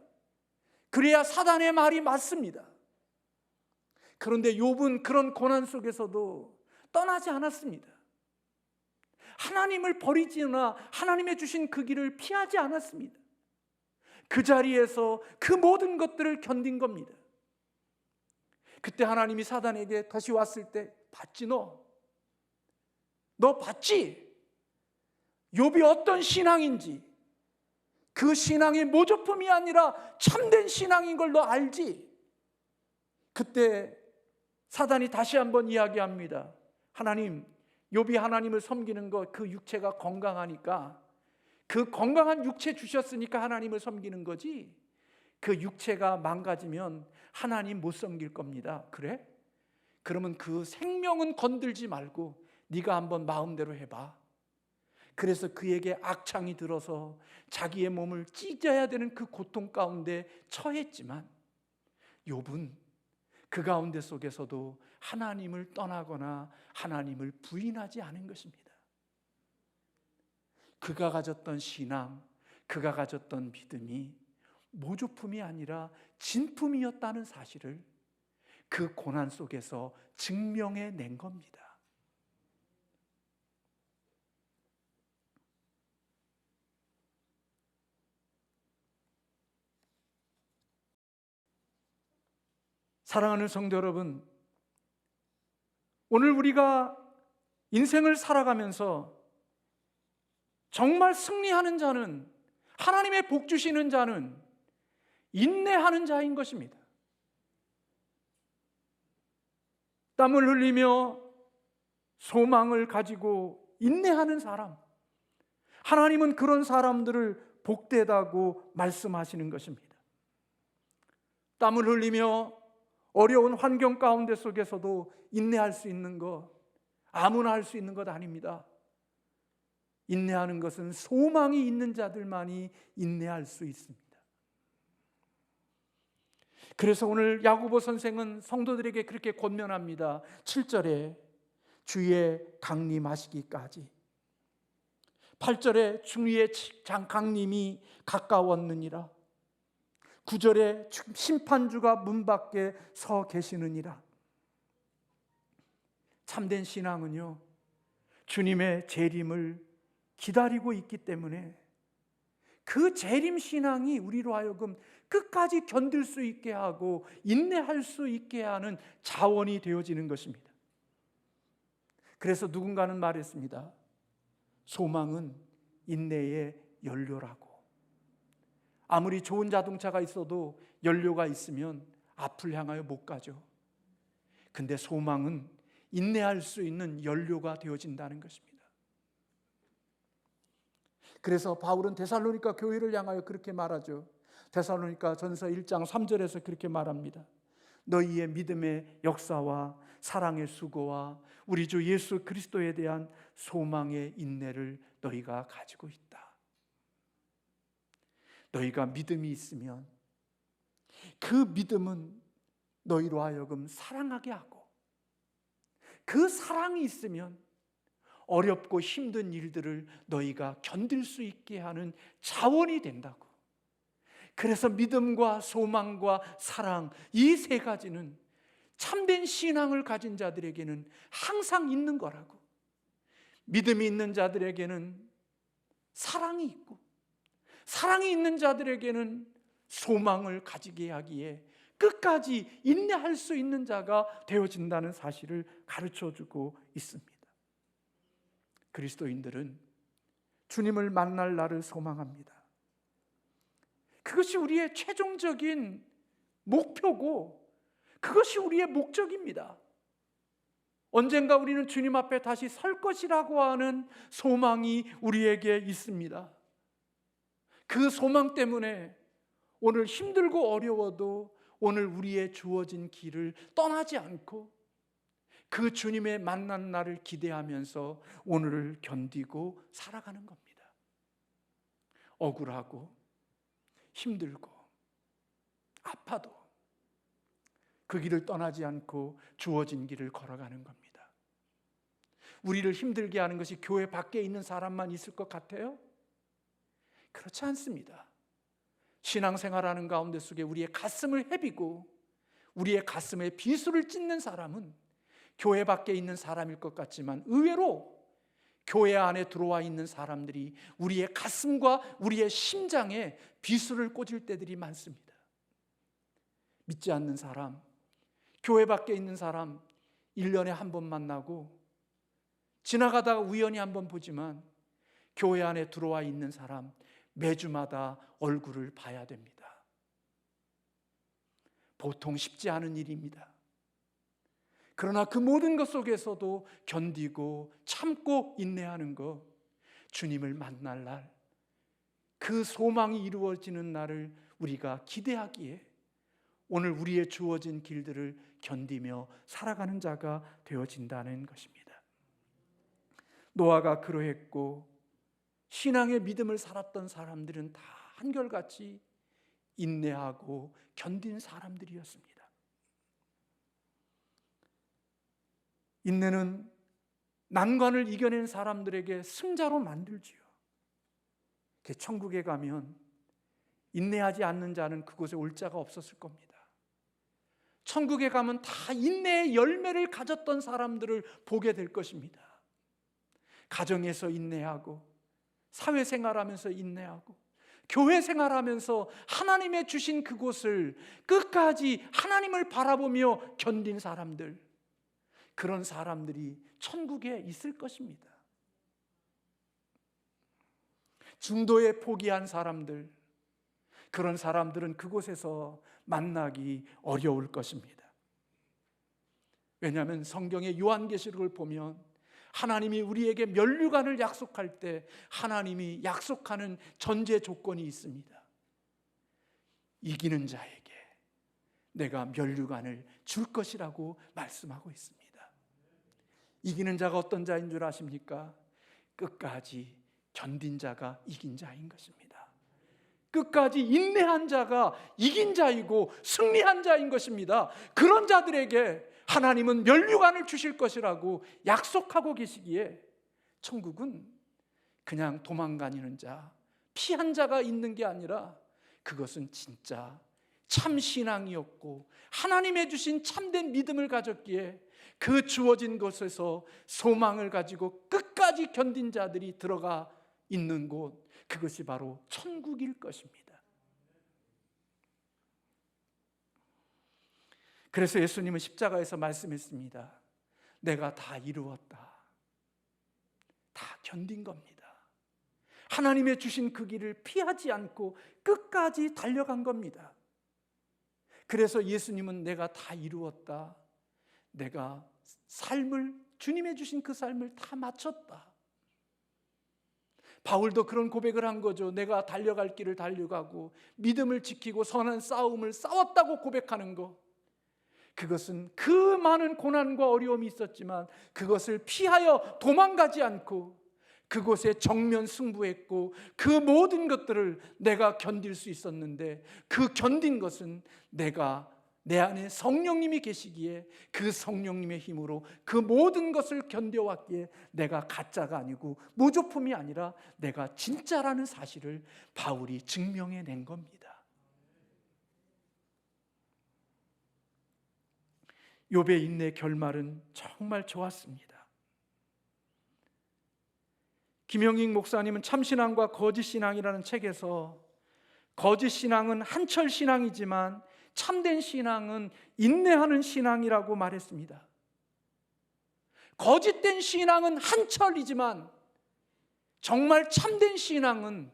그래야 사단의 말이 맞습니다. 그런데 욥은 그런 고난 속에서도 떠나지 않았습니다. 하나님을 버리지나 하나님의 주신 그 길을 피하지 않았습니다. 그 자리에서 그 모든 것들을 견딘 겁니다. 그때 하나님이 사단에게 다시 왔을 때, 봤지 너 봤지? 욥이 어떤 신앙인지, 그 신앙이 모조품이 아니라 참된 신앙인 걸 너 알지? 그때 사단이 다시 한번 이야기합니다. 하나님, 욥이 하나님을 섬기는 것, 그 육체가 건강하니까, 그 건강한 육체 주셨으니까 하나님을 섬기는 거지, 그 육체가 망가지면 하나님 못 섬길 겁니다. 그래? 그러면 그 생명은 건들지 말고 네가 한번 마음대로 해봐. 그래서 그에게 악창이 들어서 자기의 몸을 찢어야 되는 그 고통 가운데 처했지만 욥은 그 가운데 속에서도 하나님을 떠나거나 하나님을 부인하지 않은 것입니다. 그가 가졌던 신앙, 그가 가졌던 믿음이 모조품이 아니라 진품이었다는 사실을 그 고난 속에서 증명해낸 겁니다. 사랑하는 성도 여러분, 오늘 우리가 인생을 살아가면서 정말 승리하는 자는, 하나님의 복 주시는 자는 인내하는 자인 것입니다. 땀을 흘리며 소망을 가지고 인내하는 사람, 하나님은 그런 사람들을 복되다고 말씀하시는 것입니다. 땀을 흘리며 어려운 환경 가운데 속에서도 인내할 수 있는 것, 아무나 할 수 있는 것 아닙니다. 인내하는 것은 소망이 있는 자들만이 인내할 수 있습니다. 그래서 오늘 야고보 선생은 성도들에게 그렇게 권면합니다. 7절에 주의 강림하시기까지. 8절에 주의 강림이 가까웠느니라. 9절에 심판주가 문 밖에 서 계시느니라. 참된 신앙은요, 주님의 재림을 기다리고 있기 때문에 그 재림 신앙이 우리로 하여금 끝까지 견딜 수 있게 하고 인내할 수 있게 하는 자원이 되어지는 것입니다. 그래서 누군가는 말했습니다. 소망은 인내의 연료라고. 아무리 좋은 자동차가 있어도 연료가 있으면 앞을 향하여 못 가죠. 근데 소망은 인내할 수 있는 연료가 되어진다는 것입니다. 그래서 바울은 데살로니가 교회를 향하여 그렇게 말하죠. 데살로니가 전서 1장 3절에서 그렇게 말합니다. 너희의 믿음의 역사와 사랑의 수고와 우리 주 예수 그리스도에 대한 소망의 인내를 너희가 가지고 있다. 너희가 믿음이 있으면 그 믿음은 너희로 하여금 사랑하게 하고, 그 사랑이 있으면 어렵고 힘든 일들을 너희가 견딜 수 있게 하는 자원이 된다고. 그래서 믿음과 소망과 사랑, 이 세 가지는 참된 신앙을 가진 자들에게는 항상 있는 거라고. 믿음이 있는 자들에게는 사랑이 있고, 사랑이 있는 자들에게는 소망을 가지게 하기에 끝까지 인내할 수 있는 자가 되어진다는 사실을 가르쳐주고 있습니다. 그리스도인들은 주님을 만날 날을 소망합니다. 그것이 우리의 최종적인 목표고 그것이 우리의 목적입니다. 언젠가 우리는 주님 앞에 다시 설 것이라고 하는 소망이 우리에게 있습니다. 그 소망 때문에 오늘 힘들고 어려워도 오늘 우리의 주어진 길을 떠나지 않고 그 주님의 만난 날을 기대하면서 오늘을 견디고 살아가는 겁니다. 억울하고 힘들고 아파도 그 길을 떠나지 않고 주어진 길을 걸어가는 겁니다. 우리를 힘들게 하는 것이 교회 밖에 있는 사람만 있을 것 같아요? 그렇지 않습니다. 신앙생활하는 가운데 속에 우리의 가슴을 헤비고 우리의 가슴에 비수를 찢는 사람은 교회 밖에 있는 사람일 것 같지만 의외로 교회 안에 들어와 있는 사람들이 우리의 가슴과 우리의 심장에 비수를 꽂을 때들이 많습니다. 믿지 않는 사람, 교회 밖에 있는 사람 1년에 한 번 만나고 지나가다가 우연히 한 번 보지만 교회 안에 들어와 있는 사람 매주마다 얼굴을 봐야 됩니다. 보통 쉽지 않은 일입니다. 그러나 그 모든 것 속에서도 견디고 참고 인내하는 것, 주님을 만날 날, 그 소망이 이루어지는 날을 우리가 기대하기에 오늘 우리의 주어진 길들을 견디며 살아가는 자가 되어진다는 것입니다. 노아가 그러했고 신앙의 믿음을 살았던 사람들은 다 한결같이 인내하고 견딘 사람들이었습니다. 인내는 난관을 이겨낸 사람들에게 승자로 만들지요. 천국에 가면 인내하지 않는 자는 그곳에 올 자가 없었을 겁니다. 천국에 가면 다 인내의 열매를 가졌던 사람들을 보게 될 것입니다. 가정에서 인내하고, 사회생활하면서 인내하고, 교회생활하면서 하나님의 주신 그곳을 끝까지 하나님을 바라보며 견딘 사람들, 그런 사람들이 천국에 있을 것입니다. 중도에 포기한 사람들, 그런 사람들은 그곳에서 만나기 어려울 것입니다. 왜냐하면 성경의 요한계시록을 보면 하나님이 우리에게 면류관을 약속할 때 하나님이 약속하는 전제 조건이 있습니다. 이기는 자에게 내가 면류관을 줄 것이라고 말씀하고 있습니다. 이기는 자가 어떤 자인 줄 아십니까? 끝까지 견딘 자가 이긴 자인 것입니다. 끝까지 인내한 자가 이긴 자이고 승리한 자인 것입니다. 그런 자들에게 하나님은 면류관을 주실 것이라고 약속하고 계시기에 천국은 그냥 도망다니는 자, 피한 자가 있는 게 아니라 그것은 진짜 참신앙이었고 하나님의 주신 참된 믿음을 가졌기에 그 주어진 곳에서 소망을 가지고 끝까지 견딘 자들이 들어가 있는 곳, 그것이 바로 천국일 것입니다. 그래서 예수님은 십자가에서 말씀했습니다. 내가 다 이루었다. 다 견딘 겁니다. 하나님의 주신 그 길을 피하지 않고 끝까지 달려간 겁니다. 그래서 예수님은 내가 다 이루었다. 내가 삶을, 주님의 주신 그 삶을 다 마쳤다. 바울도 그런 고백을 한 거죠. 내가 달려갈 길을 달려가고 믿음을 지키고 선한 싸움을 싸웠다고 고백하는 것. 그것은 그 많은 고난과 어려움이 있었지만 그것을 피하여 도망가지 않고 그곳에 정면 승부했고 그 모든 것들을 내가 견딜 수 있었는데 그 견딘 것은 내가 내 안에 성령님이 계시기에 그 성령님의 힘으로 그 모든 것을 견뎌왔기에 내가 가짜가 아니고 모조품이 아니라 내가 진짜라는 사실을 바울이 증명해낸 겁니다. 욥의 인내 결말은 정말 좋았습니다. 김영익 목사님은 참신앙과 거짓신앙이라는 책에서 거짓신앙은 한철 신앙이지만 참된 신앙은 인내하는 신앙이라고 말했습니다. 거짓된 신앙은 한철이지만 정말 참된 신앙은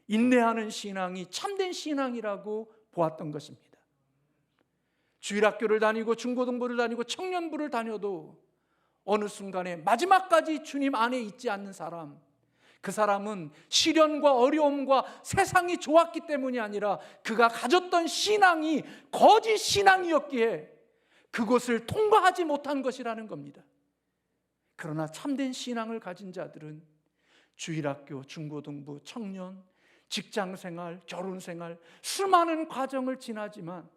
인내하는 신앙이 참된 신앙이라고 보았던 것입니다. 주일학교를 다니고 중고등부를 다니고 청년부를 다녀도 어느 순간에 마지막까지 주님 안에 있지 않는 사람, 그 사람은 시련과 어려움과 세상이 좋았기 때문이 아니라 그가 가졌던 신앙이 거짓 신앙이었기에 그것을 통과하지 못한 것이라는 겁니다. 그러나 참된 신앙을 가진 자들은 주일학교, 중고등부, 청년, 직장생활, 결혼생활 수많은 과정을 지나지만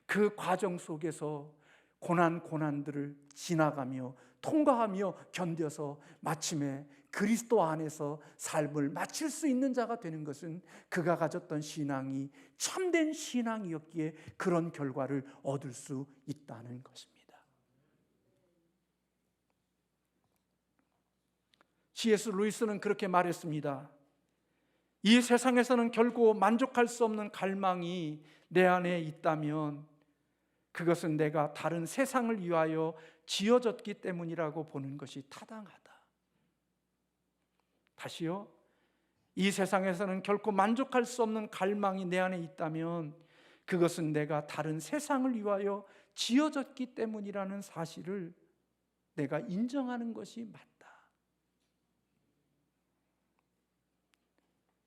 그 과정 속에서 고난들을 지나가며 통과하며 견뎌서 마침에 그리스도 안에서 삶을 마칠 수 있는 자가 되는 것은 그가 가졌던 신앙이 참된 신앙이었기에 그런 결과를 얻을 수 있다는 것입니다. C.S. 루이스는 그렇게 말했습니다. 이 세상에서는 결코 만족할 수 없는 갈망이 내 안에 있다면 그것은 내가 다른 세상을 위하여 지어졌기 때문이라고 보는 것이 타당하다. 다시요. 이 세상에서는 결코 만족할 수 없는 갈망이 내 안에 있다면 그것은 내가 다른 세상을 위하여 지어졌기 때문이라는 사실을 내가 인정하는 것이 맞다.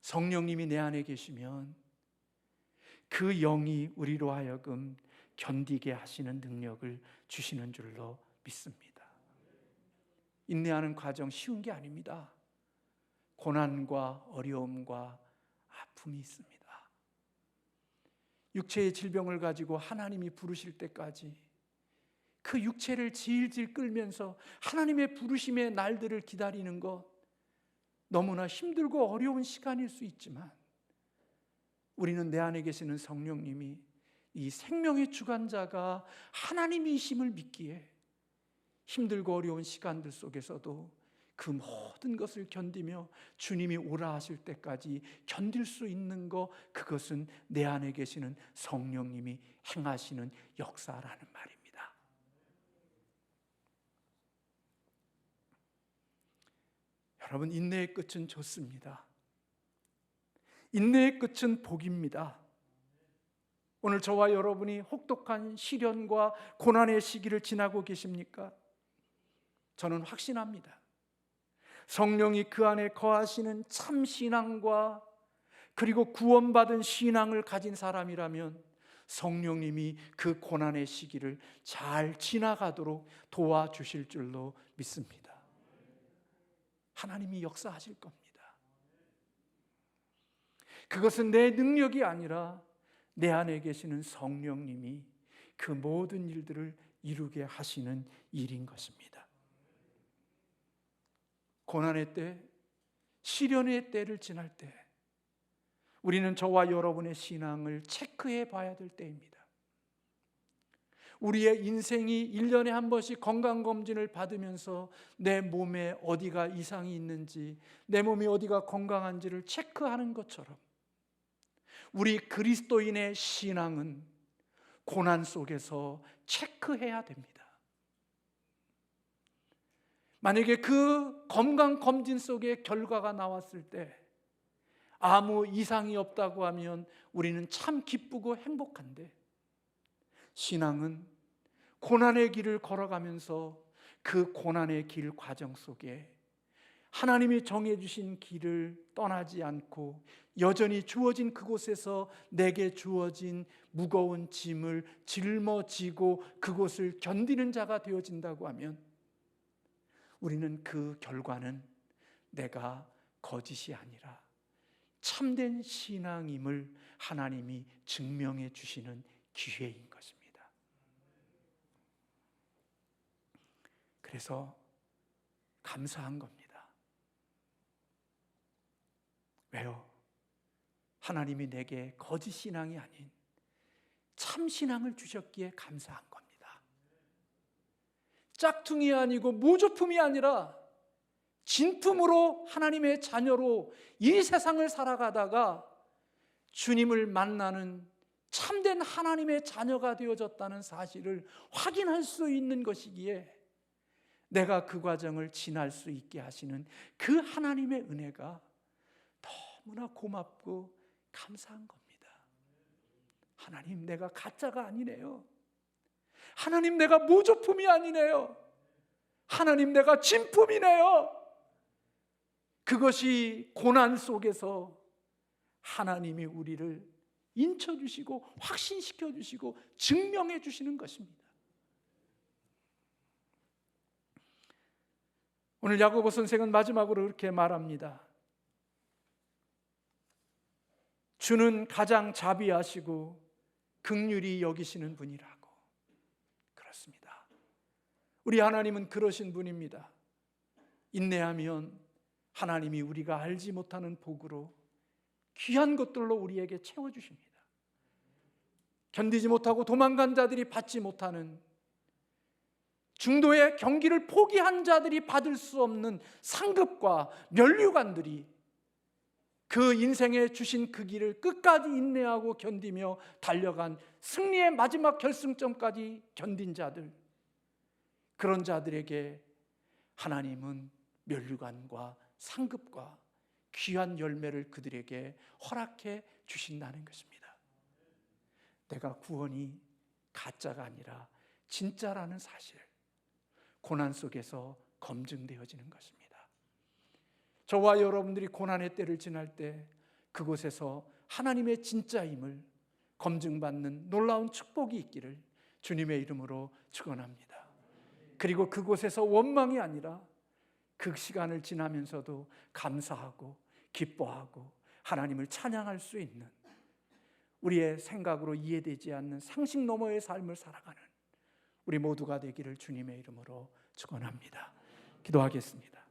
성령님이 내 안에 계시면 그 영이 우리로 하여금 견디게 하시는 능력을 주시는 줄로 믿습니다. 인내하는 과정 쉬운 게 아닙니다. 고난과 어려움과 아픔이 있습니다. 육체의 질병을 가지고 하나님이 부르실 때까지 그 육체를 질질 끌면서 하나님의 부르심의 날들을 기다리는 것 너무나 힘들고 어려운 시간일 수 있지만 우리는 내 안에 계시는 성령님이 이 생명의 주관자가 하나님이심을 믿기에 힘들고 어려운 시간들 속에서도 그 모든 것을 견디며 주님이 오라 하실 때까지 견딜 수 있는 것, 그것은 내 안에 계시는 성령님이 행하시는 역사라는 말입니다. 여러분, 인내의 끝은 좋습니다. 인내의 끝은 복입니다. 오늘 저와 여러분이 혹독한 시련과 고난의 시기를 지나고 계십니까? 저는 확신합니다. 성령이 그 안에 거하시는 참 신앙과 그리고 구원받은 신앙을 가진 사람이라면 성령님이 그 고난의 시기를 잘 지나가도록 도와주실 줄로 믿습니다. 하나님이 역사하실 겁니다. 그것은 내 능력이 아니라 내 안에 계시는 성령님이 그 모든 일들을 이루게 하시는 일인 것입니다. 고난의 때, 시련의 때를 지날 때 우리는 저와 여러분의 신앙을 체크해 봐야 될 때입니다. 우리의 인생이 1년에 한 번씩 건강검진을 받으면서 내 몸에 어디가 이상이 있는지, 내 몸이 어디가 건강한지를 체크하는 것처럼 우리 그리스도인의 신앙은 고난 속에서 체크해야 됩니다. 만약에 그 건강검진 속에 결과가 나왔을 때 아무 이상이 없다고 하면 우리는 참 기쁘고 행복한데, 신앙은 고난의 길을 걸어가면서 그 고난의 길 과정 속에 하나님이 정해주신 길을 떠나지 않고 여전히 주어진 그곳에서 내게 주어진 무거운 짐을 짊어지고 그곳을 견디는 자가 되어진다고 하면 우리는 그 결과는 내가 거짓이 아니라 참된 신앙임을 하나님이 증명해 주시는 기회인 것입니다. 그래서 감사한 겁니다. 왜요? 하나님이 내게 거짓 신앙이 아닌 참 신앙을 주셨기에 감사한 겁니다. 짝퉁이 아니고 모조품이 아니라 진품으로 하나님의 자녀로 이 세상을 살아가다가 주님을 만나는 참된 하나님의 자녀가 되어졌다는 사실을 확인할 수 있는 것이기에 내가 그 과정을 지날 수 있게 하시는 그 하나님의 은혜가 너무나 고맙고 감사한 겁니다. 하나님, 내가 가짜가 아니네요. 하나님, 내가 모조품이 아니네요. 하나님, 내가 진품이네요. 그것이 고난 속에서 하나님이 우리를 인쳐주시고 확신시켜 주시고 증명해 주시는 것입니다. 오늘 야고보 선생은 마지막으로 이렇게 말합니다. 주는 가장 자비하시고 긍휼히 여기시는 분이라고. 그렇습니다. 우리 하나님은 그러신 분입니다. 인내하면 하나님이 우리가 알지 못하는 복으로 귀한 것들로 우리에게 채워주십니다. 견디지 못하고 도망간 자들이 받지 못하는, 중도의 경기를 포기한 자들이 받을 수 없는 상급과 면류관들이 그 인생에 주신 그 길을 끝까지 인내하고 견디며 달려간 승리의 마지막 결승점까지 견딘 자들, 그런 자들에게 하나님은 면류관과 상급과 귀한 열매를 그들에게 허락해 주신다는 것입니다. 내가 구원이 가짜가 아니라 진짜라는 사실, 고난 속에서 검증되어지는 것입니다. 저와 여러분들이 고난의 때를 지날 때 그곳에서 하나님의 진짜임을 검증받는 놀라운 축복이 있기를 주님의 이름으로 축원합니다. 그리고 그곳에서 원망이 아니라 그 시간을 지나면서도 감사하고 기뻐하고 하나님을 찬양할 수 있는, 우리의 생각으로 이해되지 않는 상식 너머의 삶을 살아가는 우리 모두가 되기를 주님의 이름으로 축원합니다. 기도하겠습니다.